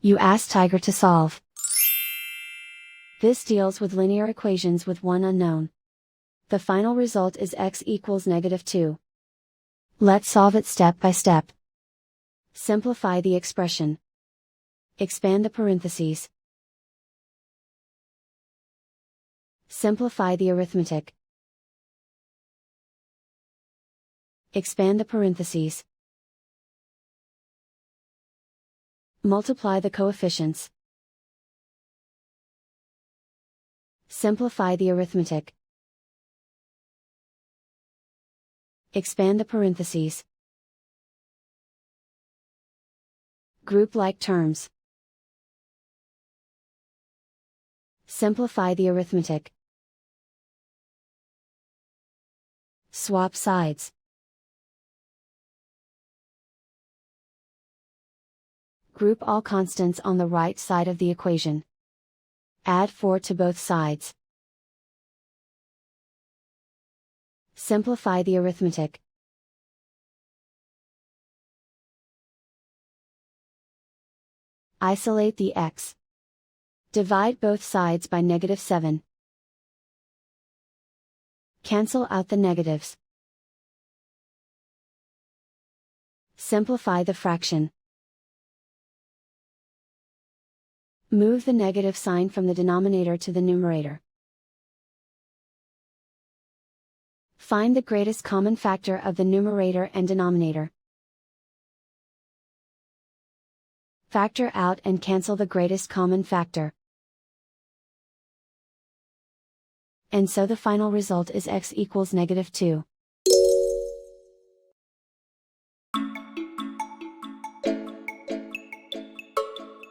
You ask Tiger to solve. This deals with linear equations with one unknown. The final result is x equals -2. Let's solve it step by step. Simplify the expression. Expand the parentheses. Simplify the arithmetic. Expand the parentheses. Multiply the coefficients. Simplify the arithmetic. Expand the parentheses. Group like terms. Simplify the arithmetic. Swap sides. Group all constants on the right side of the equation. Add 4 to both sides. Simplify the arithmetic. Isolate the x. Divide both sides by -7. Cancel out the negatives. Simplify the fraction. Move the negative sign from the denominator to the numerator. Find the greatest common factor of the numerator and denominator. Factor out and cancel the greatest common factor. And so the final result is x equals -2.